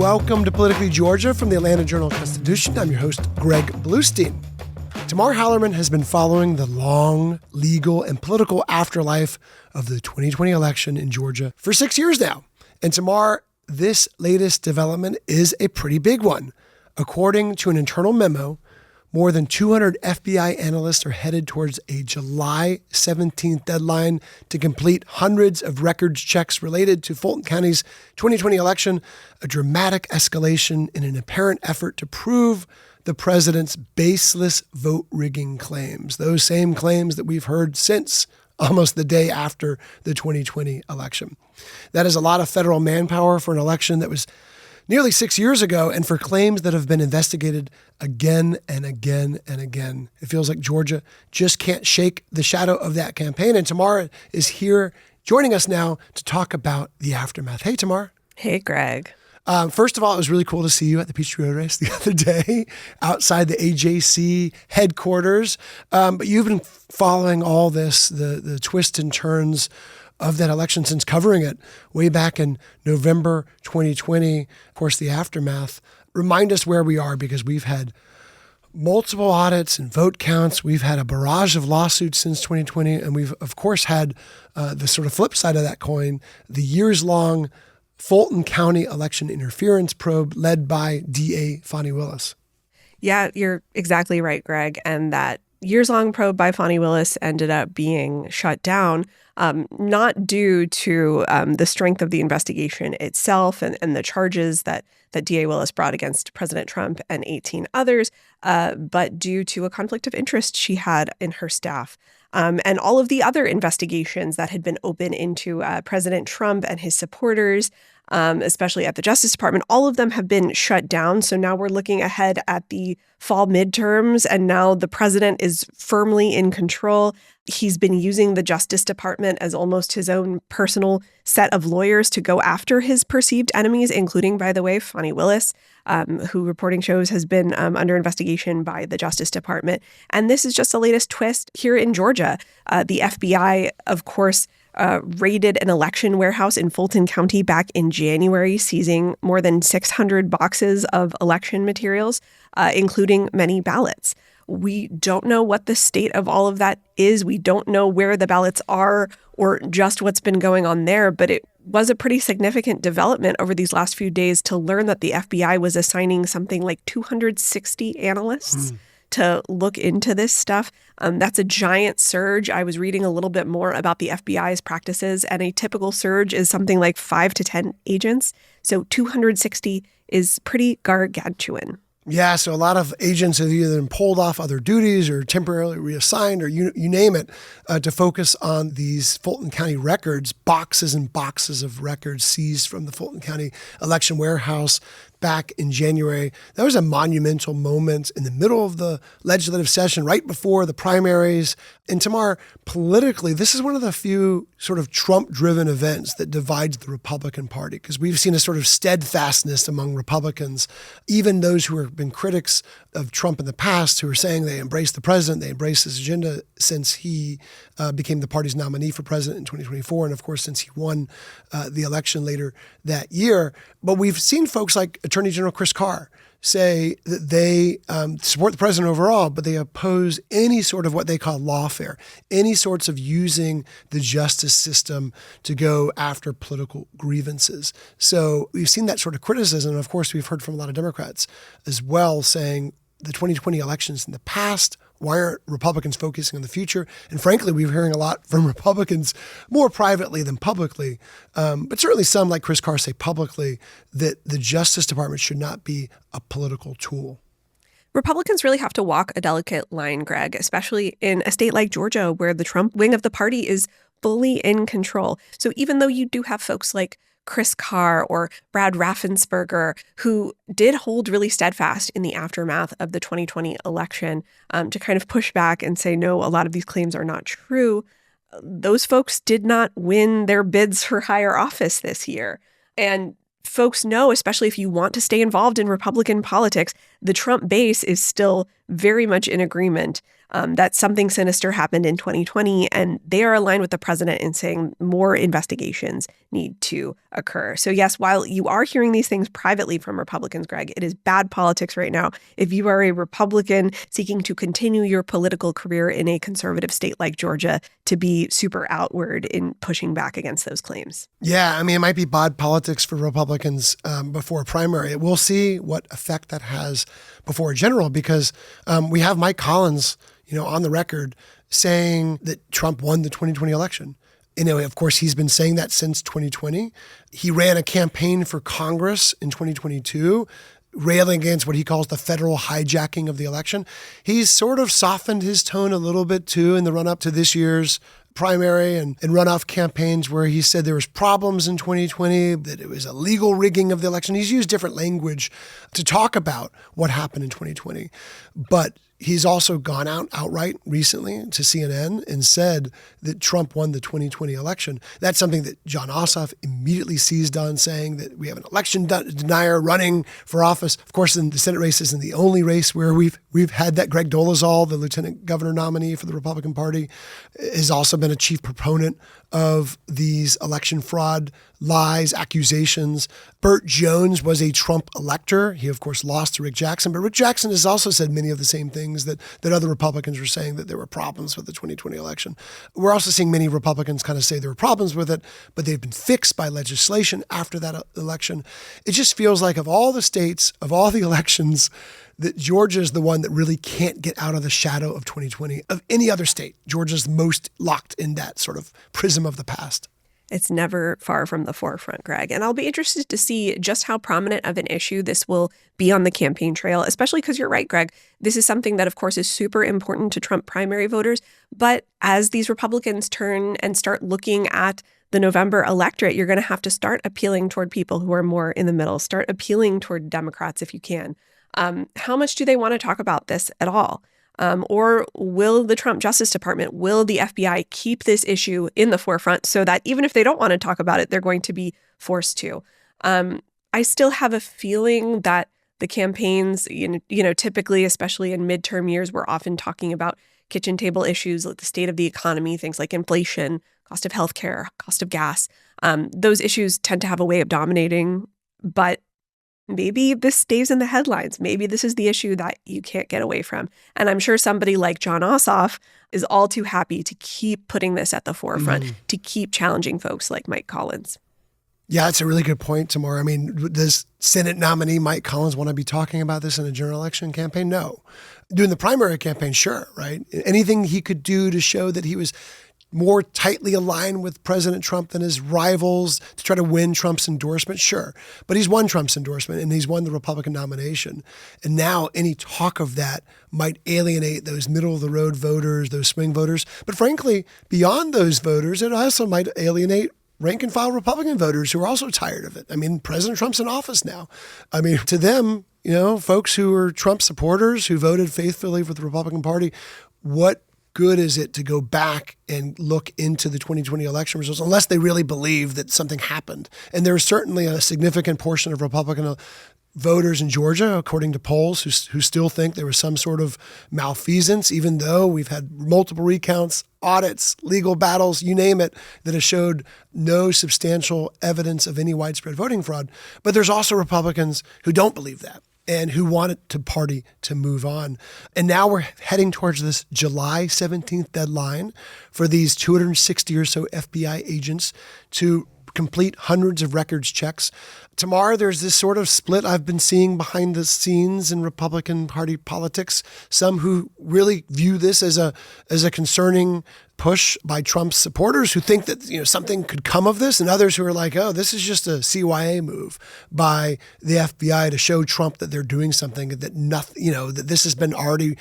Welcome to Politically Georgia from the Atlanta Journal-Constitution. I'm your host, Greg Bluestein. Tamar Hallerman has been following the long legal and political afterlife of the 2020 election in Georgia for 6 years now. And Tamar, this latest development is a pretty big one. According to an internal memo, more than 200 FBI analysts are headed towards a July 17th deadline to complete hundreds of records checks related to Fulton County's 2020 election, a dramatic escalation in an apparent effort to prove the president's baseless vote rigging claims, those same claims that we've heard since almost the day after the 2020 election. That is a lot of federal manpower for an election that was nearly 6 years ago, and for claims that have been investigated again and again and again. It feels like Georgia just can't shake the shadow of that campaign. And Tamar is here joining us now to talk about the aftermath. Hey, Tamar. Hey, Greg. First of all, it was really cool to see you at the Peachtree Road Race the other day outside the AJC headquarters. But you've been following all this, the twists and turns of that election since covering it way back in November 2020. Of course, the aftermath. Remind us where we are, because we've had multiple audits and vote counts. We've had a barrage of lawsuits since 2020. And we've, of course, had the sort of flip side of that coin, the years-long Fulton County election interference probe led by DA Fani Willis. Yeah, you're exactly right, Greg. And that years-long probe by Fani Willis ended up being shut down, not due to the strength of the investigation itself and the charges that DA Willis brought against President Trump and 18 others, but due to a conflict of interest she had in her staff. And all of the other investigations that had been open into President Trump and his supporters, especially at the Justice Department, all of them have been shut down. So now we're looking ahead at the fall midterms, and now the president is firmly in control. He's been using the Justice Department as almost his own personal set of lawyers to go after his perceived enemies, including, by the way, Fani Willis, who reporting shows has been under investigation by the Justice Department. And this is just the latest twist here in Georgia. The FBI, of course, raided an election warehouse in Fulton County back in January, seizing more than 600 boxes of election materials, including many ballots. We don't know what the state of all of that is. We don't know where the ballots are or just what's been going on there, but it was a pretty significant development over these last few days to learn that the FBI was assigning something like 260 analysts to look into this stuff. That's a giant surge. I was reading a little bit more about the FBI's practices, and a typical surge is something like 5 to 10 agents. So 260 is pretty gargantuan. Yeah, so a lot of agents have either been pulled off other duties or temporarily reassigned, or you name it, to focus on these Fulton County records, boxes and boxes of records seized from the Fulton County election warehouse back in January. That was a monumental moment in the middle of the legislative session, right before the primaries. And Tamar, politically, this is one of the few sort of Trump-driven events that divides the Republican Party, because we've seen a sort of steadfastness among Republicans, even those who have been critics of Trump in the past, who are saying they embrace the president, they embrace his agenda since he became the party's nominee for president in 2024, and of course, since he won the election later that year. But we've seen folks like Attorney General Chris Carr say that they support the president overall, but they oppose any sort of what they call lawfare, any sorts of using the justice system to go after political grievances. So we've seen that sort of criticism. And of course, we've heard from a lot of Democrats as well saying the 2020 elections in the past, why aren't Republicans focusing on the future? And frankly, we're hearing a lot from Republicans more privately than publicly, but certainly some, like Chris Carr, say publicly that the Justice Department should not be a political tool. Republicans really have to walk a delicate line, Greg, especially in a state like Georgia, where the Trump wing of the party is fully in control. So even though you do have folks like Chris Carr or Brad Raffensperger, who did hold really steadfast in the aftermath of the 2020 election to kind of push back and say, no, a lot of these claims are not true, those folks did not win their bids for higher office this year. And folks know, especially if you want to stay involved in Republican politics, the Trump base is still very much in agreement that something sinister happened in 2020, and they are aligned with the president in saying more investigations need to occur. So yes, while you are hearing these things privately from Republicans, Greg, it is bad politics right now if you are a Republican seeking to continue your political career in a conservative state like Georgia to be super outward in pushing back against those claims. Yeah, I mean, it might be bad politics for Republicans before a primary. We'll see what effect that has before a general, because we have Mike Collins, on the record saying that Trump won the 2020 election. Of course, he's been saying that since 2020. He ran a campaign for Congress in 2022, railing against what he calls the federal hijacking of the election. He's sort of softened his tone a little bit, too, in the run-up to this year's primary and runoff campaigns, where he said there was problems in 2020, that it was a legal rigging of the election. He's used different language to talk about what happened in 2020. But he's also gone outright recently to CNN and said that Trump won the 2020 election. That's something that John Ossoff immediately seized on, saying that we have an election denier running for office. Of course, in the Senate race isn't the only race where we've had that. Greg Dolezal, the lieutenant governor nominee for the Republican Party, has also been a chief proponent of these election fraud lies, accusations. Burt Jones was a Trump elector. He, of course, lost to Rick Jackson. But Rick Jackson has also said many of the same things that other Republicans were saying, that there were problems with the 2020 election. We're also seeing many Republicans kind of say there were problems with it, but they've been fixed by legislation after that election. It just feels like of all the states, of all the elections, that Georgia is the one that really can't get out of the shadow of 2020 of any other state. Georgia's most locked in that sort of prism of the past. It's never far from the forefront, Greg. And I'll be interested to see just how prominent of an issue this will be on the campaign trail, especially because you're right, Greg. This is something that, of course, is super important to Trump primary voters. But as these Republicans turn and start looking at the November electorate, you're going to have to start appealing toward people who are more in the middle, start appealing toward Democrats if you can. How much do they want to talk about this at all? Or will the Trump Justice Department, will the FBI keep this issue in the forefront so that even if they don't want to talk about it, they're going to be forced to? I still have a feeling that the campaigns, typically, especially in midterm years, we're often talking about kitchen table issues like the state of the economy, things like inflation, cost of healthcare, cost of gas. Those issues tend to have a way of dominating, but maybe this stays in the headlines. Maybe this is the issue that you can't get away from. And I'm sure somebody like John Ossoff is all too happy to keep putting this at the forefront, to keep challenging folks like Mike Collins. Yeah, it's a really good point, Tamar. I mean, does Senate nominee Mike Collins want to be talking about this in a general election campaign? No. Doing the primary campaign, sure, right? Anything he could do to show that he was more tightly aligned with President Trump than his rivals to try to win Trump's endorsement, sure. But he's won Trump's endorsement and he's won the Republican nomination. And now any talk of that might alienate those middle-of-the-road voters, those swing voters. But frankly, beyond those voters, it also might alienate rank-and-file Republican voters who are also tired of it. I mean, President Trump's in office now. I mean, to them, folks who are Trump supporters, who voted faithfully for the Republican Party, what good is it to go back and look into the 2020 election results unless they really believe that something happened? And there's certainly a significant portion of Republican voters in Georgia, according to polls, who still think there was some sort of malfeasance, even though we've had multiple recounts, audits, legal battles, you name it, that have showed no substantial evidence of any widespread voting fraud. But there's also Republicans who don't believe that and who want the party to move on. And now we're heading towards this July 17th deadline for these 260 or so FBI agents to complete hundreds of records checks. Tomorrow, there's this sort of split I've been seeing behind the scenes in Republican Party politics. Some who really view this as a concerning push by Trump's supporters who think that something could come of this, and others who are like, oh, this is just a CYA move by the FBI to show Trump that they're doing something, that nothing, that this has been already,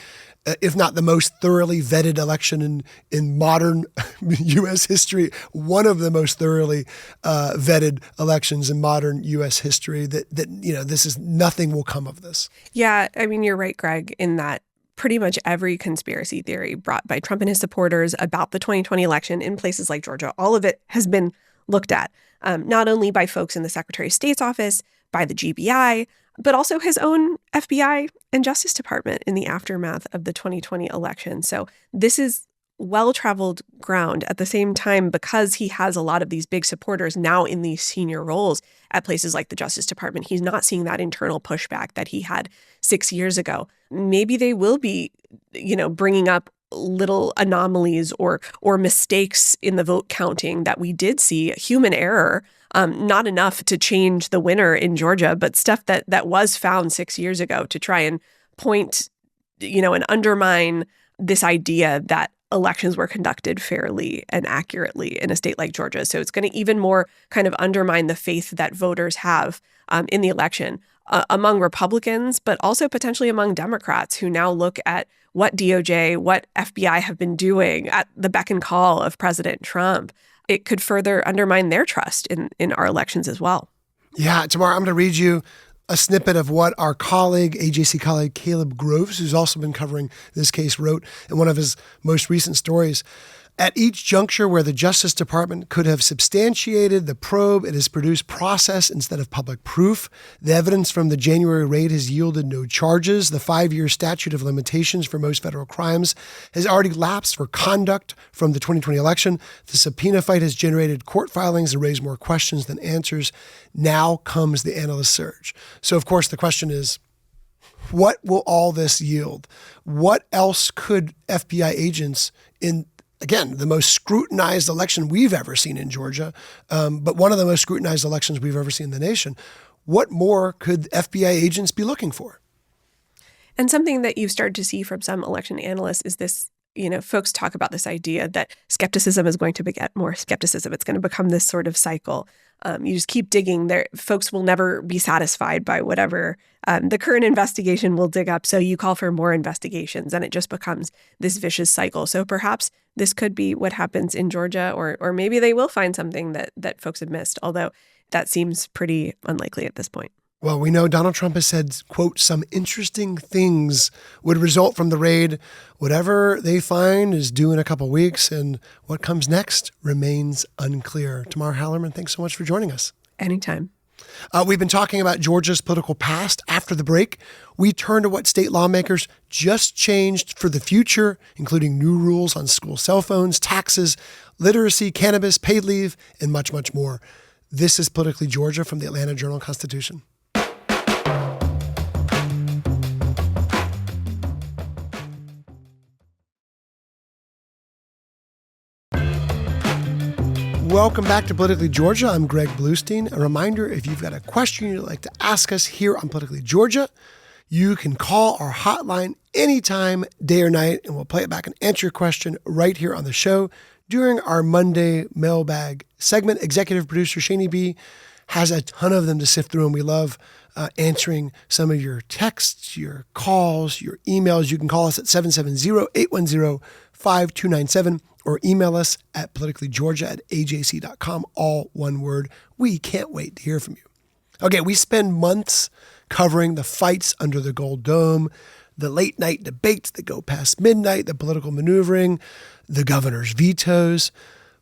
if not the most thoroughly vetted election in modern U.S. history, one of the most thoroughly vetted elections in modern U.S. history, that this is, nothing will come of this. Yeah, I mean, you're right, Greg, in that pretty much every conspiracy theory brought by Trump and his supporters about the 2020 election in places like Georgia, all of it has been looked at, not only by folks in the Secretary of State's office, by the GBI, but also his own FBI and Justice Department in the aftermath of the 2020 election. So this is well-traveled ground. At the same time, because he has a lot of these big supporters now in these senior roles at places like the Justice Department, he's not seeing that internal pushback that he had 6 years ago. Maybe they will be, bringing up little anomalies or mistakes in the vote counting that we did see, human error, not enough to change the winner in Georgia, but stuff that was found 6 years ago to try and point, and undermine this idea that elections were conducted fairly and accurately in a state like Georgia. So it's going to even more kind of undermine the faith that voters have in the election among Republicans, but also potentially among Democrats who now look at what DOJ, what FBI have been doing at the beck and call of President Trump. It could further undermine their trust in our elections as well. Yeah, Tamar, I'm going to read you a snippet of what our AJC colleague Caleb Groves, who's also been covering this case, wrote in one of his most recent stories. At each juncture where the Justice Department could have substantiated the probe, it has produced process instead of public proof. The evidence from the January raid has yielded no charges. The 5-year statute of limitations for most federal crimes has already lapsed for conduct from the 2020 election. The subpoena fight has generated court filings and raised more questions than answers. Now comes the analyst surge. So, of course, the question is, what will all this yield? What else could FBI agents again, the most scrutinized election we've ever seen in Georgia, but one of the most scrutinized elections we've ever seen in the nation. What more could FBI agents be looking for? And something that you've started to see from some election analysts is this, folks talk about this idea that skepticism is going to beget more skepticism. It's going to become this sort of cycle. You just keep digging there. Folks will never be satisfied by whatever the current investigation will dig up. So you call for more investigations and it just becomes this vicious cycle. So perhaps this could be what happens in Georgia, or maybe they will find something that folks have missed, although that seems pretty unlikely at this point. Well, we know Donald Trump has said, quote, some interesting things would result from the raid. Whatever they find is due in a couple weeks, and what comes next remains unclear. Tamar Hallerman, thanks so much for joining us. Anytime. We've been talking about Georgia's political past. After the break, we turn to what state lawmakers just changed for the future, including new rules on school cell phones, taxes, literacy, cannabis, paid leave, and much, much more. This is Politically Georgia from the Atlanta Journal-Constitution. Welcome back to Politically Georgia. I'm Greg Bluestein. A reminder, if you've got a question you'd like to ask us here on Politically Georgia, you can call our hotline anytime, day or night, and we'll play it back and answer your question right here on the show during our Monday Mailbag segment. Executive producer Shani B has a ton of them to sift through, and we love answering some of your texts, your calls, your emails. You can call us at 770-810-5297 or email us at politicallygeorgia@ajc.com, all one word. We can't wait to hear from you. Okay, we spend months covering the fights under the Gold Dome, the late night debates that go past midnight, the political maneuvering, the governor's vetoes.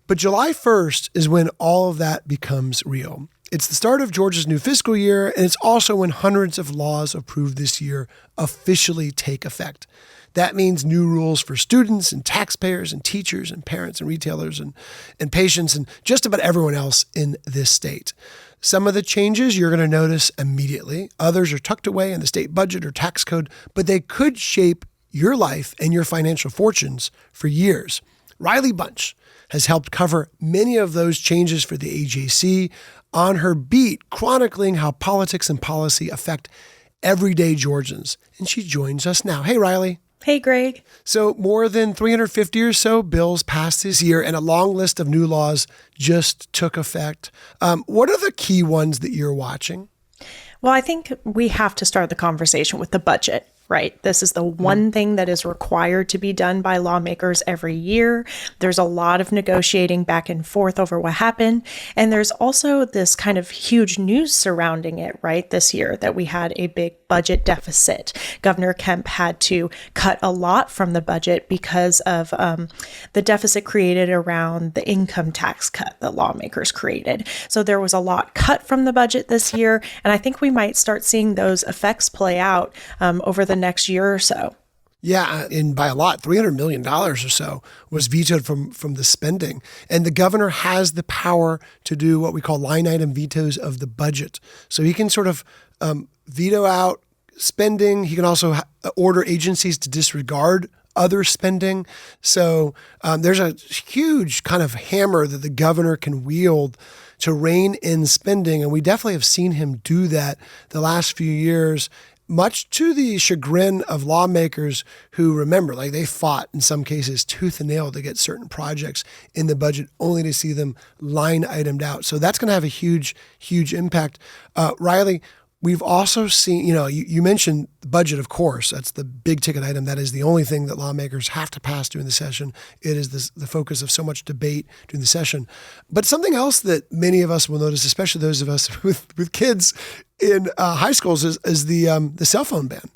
But July 1st is when all of that becomes real. It's the start of Georgia's new fiscal year, and it's also when hundreds of laws approved this year officially take effect. That means new rules for students and taxpayers and teachers and parents and retailers and patients and just about everyone else in this state. Some of the changes you're going to notice immediately. Others are tucked away in the state budget or tax code, but they could shape your life and your financial fortunes for years. Riley Bunch has helped cover many of those changes for the AJC on her beat, chronicling how politics and policy affect everyday Georgians. And she joins us now. Hey, Riley. Hey, Greg. So more than 350 or so bills passed this year, and a long list of new laws just took effect. What are the key ones that you're watching? Well, I think we have to start the conversation with the budget, right? This is the one thing that is required to be done by lawmakers every year. There's a lot of negotiating back and forth over what happened. And there's also this kind of huge news surrounding it, right? This year that we had a big budget deficit. Governor Kemp had to cut a lot from the budget because of the deficit created around the income tax cut that lawmakers created. So there was a lot cut from the budget this year, and I think we might start seeing those effects play out over the next year or so. Yeah, and by a lot, $300 million or so was vetoed from the spending. And the governor has the power to do what we call line item vetoes of the budget. So he can sort of veto out spending. He can also order agencies to disregard other spending. So there's a huge kind of hammer that the governor can wield to rein in spending. And we definitely have seen him do that the last few years, much to the chagrin of lawmakers who, remember, like, they fought in some cases tooth and nail to get certain projects in the budget only to see them line itemed out. So that's going to have a huge, huge impact. Riley, we've also seen, you mentioned the budget, of course. That's the big ticket item. That is the only thing that lawmakers have to pass during the session. It is the focus of so much debate during the session. But something else that many of us will notice, especially those of us with kids in high schools, is the cell phone ban.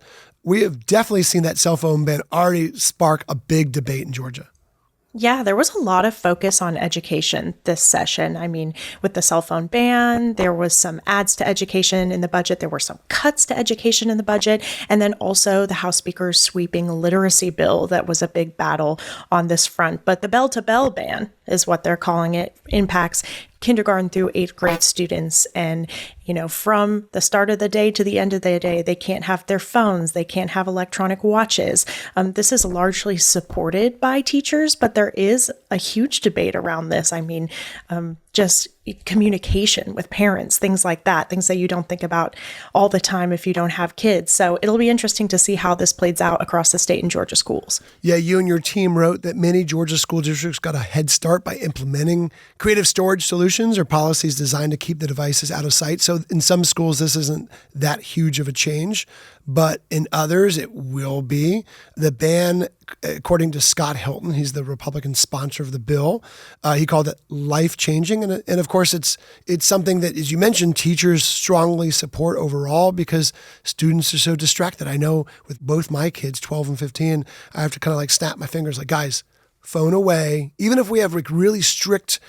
We have definitely seen that cell phone ban already spark a big debate in Georgia. Yeah, there was a lot of focus on education this session. I mean, with the cell phone ban, there was some adds to education in the budget. There were some cuts to education in the budget. And then also the House Speaker's sweeping literacy bill that was a big battle on this front. But the bell-to-bell ban is what they're calling it, impacts kindergarten through 8th grade students. And, from the start of the day to the end of the day, they can't have their phones. They can't have electronic watches. This is largely supported by teachers, but there is a huge debate around this. I mean, just communication with parents, things like that, things that you don't think about all the time if you don't have kids. So it'll be interesting to see how this plays out across the state in Georgia schools. Yeah, you and your team wrote that many Georgia school districts got a head start by implementing creative storage solutions or policies designed to keep the devices out of sight. So in some schools, this isn't that huge of a change, but in others, it will be. The ban, according to Scott Hilton, he's the Republican sponsor of the bill, he called it life-changing. And of course, it's something that, as you mentioned, teachers strongly support overall because students are so distracted. I know with both my kids, 12 and 15, I have to kind of like snap my fingers like, guys, phone away. Even if we have like really strict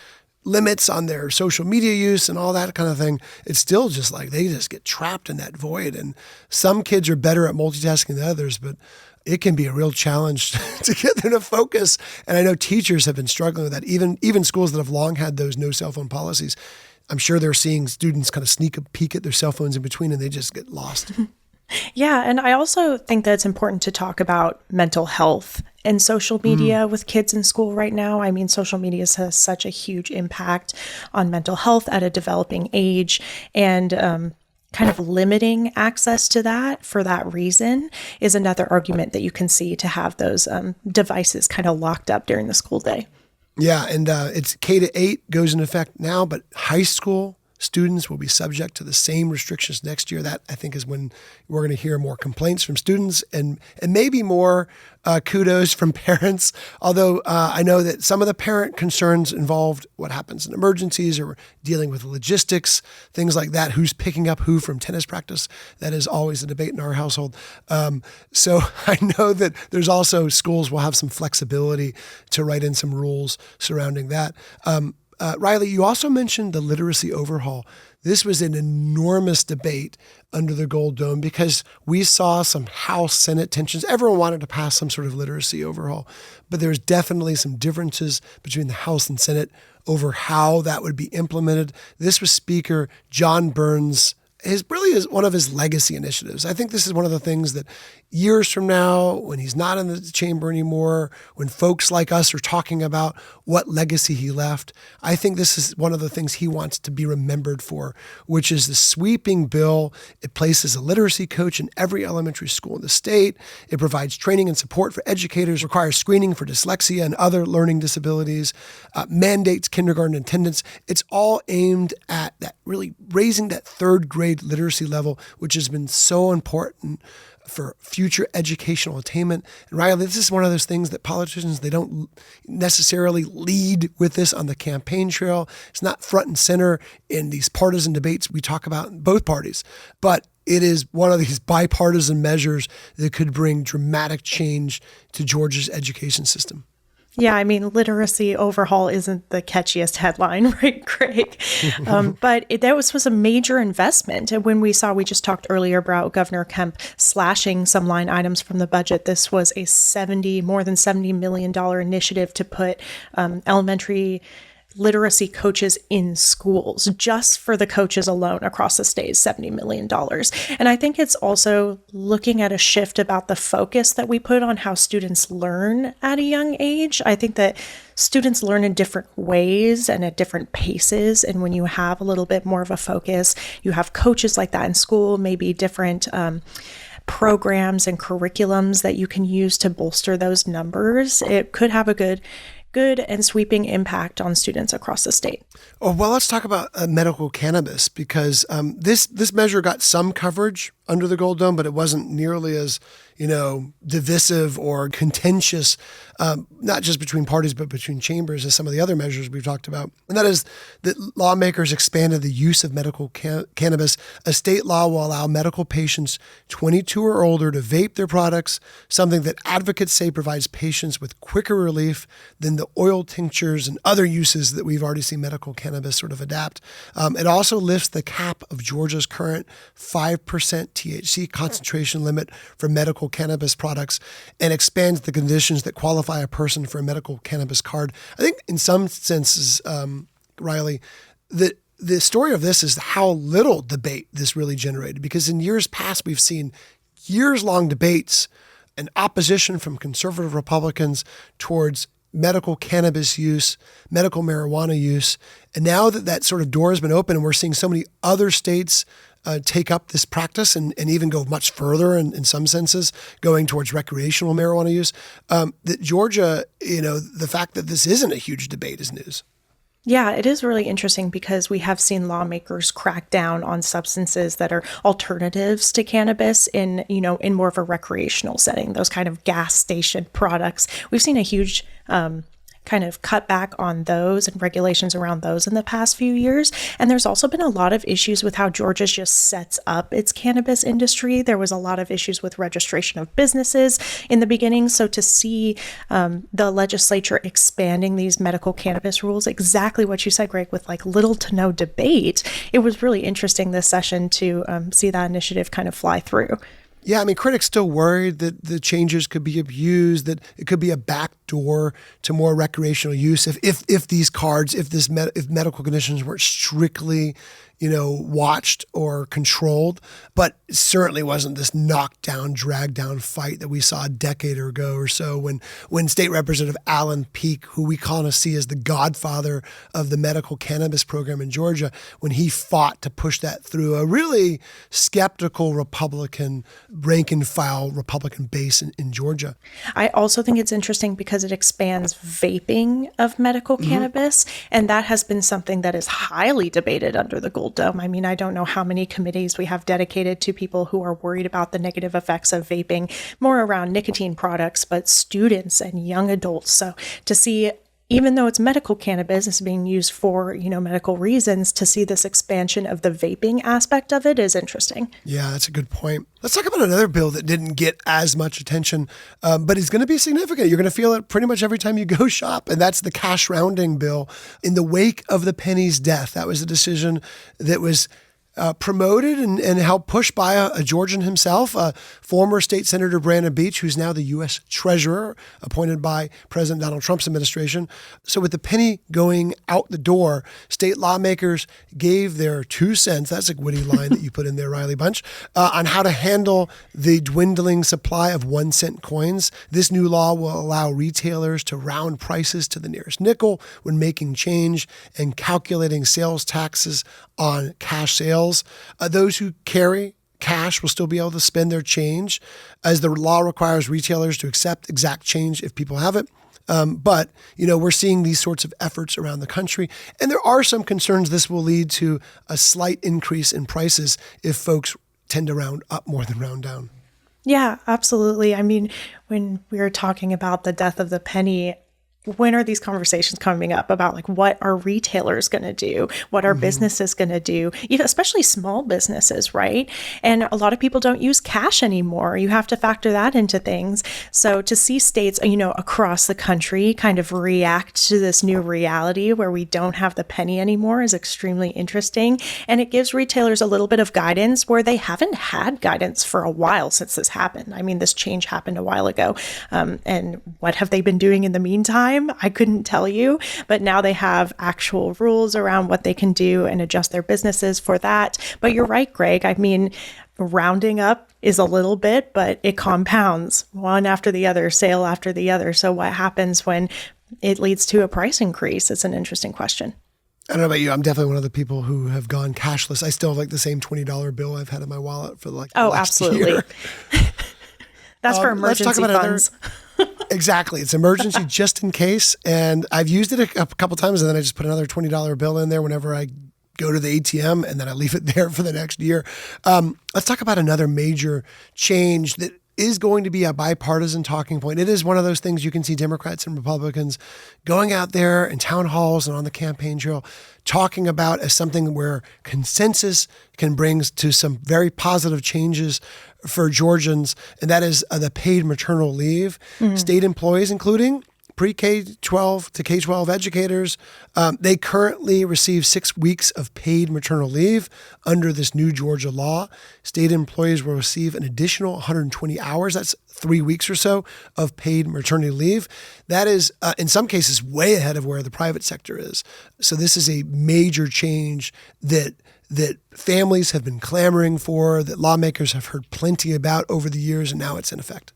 limits on their social media use and all that kind of thing, it's still just like they just get trapped in that void. And some kids are better at multitasking than others, but it can be a real challenge to get them to focus. And I know teachers have been struggling with that. Even schools that have long had those no cell phone policies, I'm sure they're seeing students kind of sneak a peek at their cell phones in between and they just get lost. Yeah, and I also think that it's important to talk about mental health and social media with kids in school right now. I mean, social media has such a huge impact on mental health at a developing age, and kind of limiting access to that for that reason is another argument that you can see to have those devices kind of locked up during the school day. Yeah, and it's K-8 goes into effect now, but high school students will be subject to the same restrictions next year. That, I think, is when we're going to hear more complaints from students and maybe more kudos from parents. Although I know that some of the parent concerns involved what happens in emergencies or dealing with logistics, things like that. Who's picking up who from tennis practice? That is always a debate in our household. So I know that there's also schools will have some flexibility to write in some rules surrounding that. Riley, you also mentioned the literacy overhaul. This was an enormous debate under the Gold Dome because we saw some House-Senate tensions. Everyone wanted to pass some sort of literacy overhaul, but there's definitely some differences between the House and Senate over how that would be implemented. This was Speaker John Burns' is one of his legacy initiatives. I think this is one of the things that years from now, when he's not in the chamber anymore, when folks like us are talking about what legacy he left, I think this is one of the things he wants to be remembered for, which is the sweeping bill. It places a literacy coach in every elementary school in the state. It provides training and support for educators, requires screening for dyslexia and other learning disabilities, mandates kindergarten attendance. It's all aimed at that, really raising that third grade literacy level, which has been so important for future educational attainment. And Riley, this is one of those things that politicians, they don't necessarily lead with this on the campaign trail. It's not front and center in these partisan debates we talk about in both parties. But it is one of these bipartisan measures that could bring dramatic change to Georgia's education system. Yeah, I mean, literacy overhaul isn't the catchiest headline, right, Greg? But that was a major investment. And when we just talked earlier about Governor Kemp slashing some line items from the budget, this was a more than $70 million initiative to put elementary literacy coaches in schools, just for the coaches alone across the state, $70 million. And I think it's also looking at a shift about the focus that we put on how students learn at a young age. I think that students learn in different ways and at different paces. And when you have a little bit more of a focus, you have coaches like that in school, maybe different programs and curriculums that you can use to bolster those numbers. It could have a good and sweeping impact on students across the state. Oh, well, let's talk about medical cannabis, because this measure got some coverage under the Gold Dome, but it wasn't nearly as divisive or contentious, not just between parties, but between chambers as some of the other measures we've talked about. And that is that lawmakers expanded the use of medical cannabis. A state law will allow medical patients 22 or older to vape their products, something that advocates say provides patients with quicker relief than the oil tinctures and other uses that we've already seen medical cannabis sort of adapt. It also lifts the cap of Georgia's current 5% THC concentration limit for medical cannabis products and expands the conditions that qualify a person for a medical cannabis card. I think in some senses, Riley, the story of this is how little debate this really generated, because in years past, we've seen years-long debates and opposition from conservative Republicans towards medical cannabis use, medical marijuana use. And now that sort of door has been open and we're seeing so many other states take up this practice and even go much further in some senses, going towards recreational marijuana use, that Georgia, the fact that this isn't a huge debate is news. Yeah, it is really interesting because we have seen lawmakers crack down on substances that are alternatives to cannabis in more of a recreational setting, those kind of gas station products. We've seen a huge kind of cut back on those and regulations around those in the past few years. And there's also been a lot of issues with how Georgia just sets up its cannabis industry. There was a lot of issues with registration of businesses in the beginning. So to see the legislature expanding these medical cannabis rules, exactly what you said, Greg, with like little to no debate, it was really interesting this session to see that initiative kind of fly through. Yeah, I mean, critics still worried that the changes could be abused, that it could be a backdoor to more recreational use if these cards, if medical conditions weren't strictly, watched or controlled. But it certainly wasn't this knockdown, drag down fight that we saw a decade ago or so when State Representative Alan Peake, who we kind of see as the godfather of the medical cannabis program in Georgia, when he fought to push that through a really skeptical Republican, rank and file Republican base in Georgia. I also think it's interesting because it expands vaping of medical cannabis, and that has been something that is highly debated under the Gold Dome. I mean, I don't know how many committees we have dedicated to people who are worried about the negative effects of vaping, more around nicotine products, but students and young adults. So to see, even though it's medical cannabis, it's being used for, medical reasons, to see this expansion of the vaping aspect of it is interesting. Yeah, that's a good point. Let's talk about another bill that didn't get as much attention, but is going to be significant. You're going to feel it pretty much every time you go shop, and that's the cash rounding bill. In the wake of the penny's death, that was a decision that was promoted and helped pushed by a Georgian himself, former State Senator Brandon Beach, who's now the U.S. Treasurer, appointed by President Donald Trump's administration. So with the penny going out the door, state lawmakers gave their 2 cents, that's a witty line that you put in there, Riley Bunch, on how to handle the dwindling supply of 1 cent coins. This new law will allow retailers to round prices to the nearest nickel when making change and calculating sales taxes on cash sales. Those who carry cash will still be able to spend their change, as the law requires retailers to accept exact change if people have it. But, we're seeing these sorts of efforts around the country, and there are some concerns this will lead to a slight increase in prices if folks tend to round up more than round down. Yeah, absolutely. I mean, when we were talking about the death of the penny, when are these conversations coming up about like what are retailers going to do? What are businesses going to do? Even especially small businesses, right? And a lot of people don't use cash anymore. You have to factor that into things. So to see states, across the country kind of react to this new reality where we don't have the penny anymore is extremely interesting. And it gives retailers a little bit of guidance where they haven't had guidance for a while since this happened. I mean, this change happened a while ago. And what have they been doing in the meantime? I couldn't tell you, but now they have actual rules around what they can do and adjust their businesses for that. But you're right, Greg. I mean, rounding up is a little bit, but it compounds one after the other, sale after the other. So what happens when it leads to a price increase? It's an interesting question. I don't know about you. I'm definitely one of the people who have gone cashless. I still have like the same $20 bill I've had in my wallet for like the last absolutely. year. That's for emergency funds. Exactly. It's emergency just in case. And I've used it a couple times, and then I just put another $20 bill in there whenever I go to the ATM, and then I leave it there for the next year. Let's talk about another major change that is going to be a bipartisan talking point. It is one of those things you can see Democrats and Republicans going out there in town halls and on the campaign trail talking about as something where consensus can bring to some very positive changes for Georgians, and that is the paid maternal leave. State employees, including pre-K-12 to K-12 educators, they currently receive 6 weeks of paid maternal leave under this new Georgia law. State employees will receive an additional 120 hours. That's 3 weeks or so of paid maternity leave. That is, in some cases, way ahead of where the private sector is. So this is a major change that families have been clamoring for, that lawmakers have heard plenty about over the years, and now it's in effect.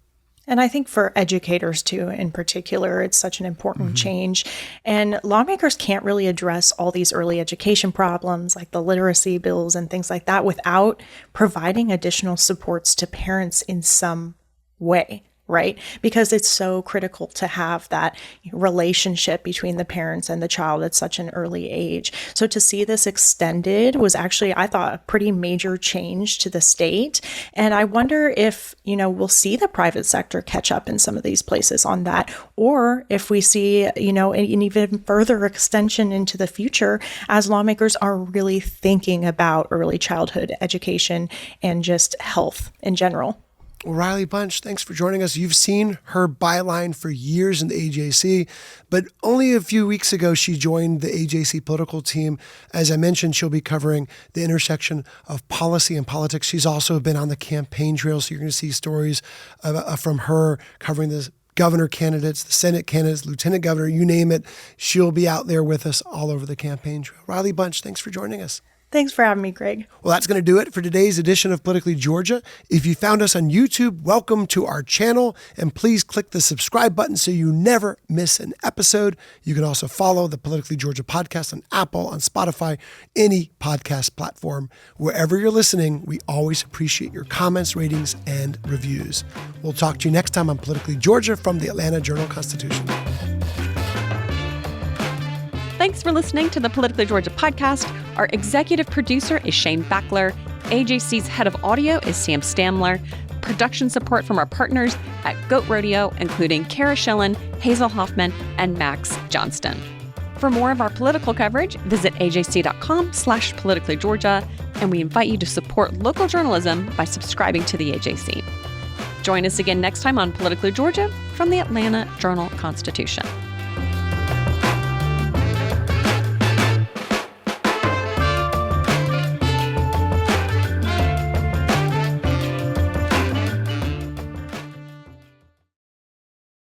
And I think for educators, too, in particular, it's such an important change. And lawmakers can't really address all these early education problems like the literacy bills and things like that without providing additional supports to parents in some way. Right? Because it's so critical to have that relationship between the parents and the child at such an early age. So to see this extended was actually, I thought, a pretty major change to the state. And I wonder if, we'll see the private sector catch up in some of these places on that, or if we see, an even further extension into the future as lawmakers are really thinking about early childhood education and just health in general. Well, Riley Bunch, thanks for joining us. You've seen her byline for years in the AJC, but only a few weeks ago, she joined the AJC political team. As I mentioned, she'll be covering the intersection of policy and politics. She's also been on the campaign trail, so you're going to see stories from her covering the governor candidates, the Senate candidates, lieutenant governor, you name it. She'll be out there with us all over the campaign trail. Riley Bunch, thanks for joining us. Thanks for having me, Greg. Well, that's going to do it for today's edition of Politically Georgia. If you found us on YouTube, welcome to our channel, and please click the subscribe button so you never miss an episode. You can also follow the Politically Georgia podcast on Apple, on Spotify, any podcast platform. Wherever you're listening, we always appreciate your comments, ratings, and reviews. We'll talk to you next time on Politically Georgia from the Atlanta Journal-Constitution. Thanks for listening to the Politically Georgia podcast. Our executive producer is Shane Backler. AJC's head of audio is Sam Stamler. Production support from our partners at Goat Rodeo, including Kara Schillen, Hazel Hoffman, and Max Johnston. For more of our political coverage, visit ajc.com/politicallygeorgia, and we invite you to support local journalism by subscribing to the AJC. Join us again next time on Politically Georgia from the Atlanta Journal-Constitution.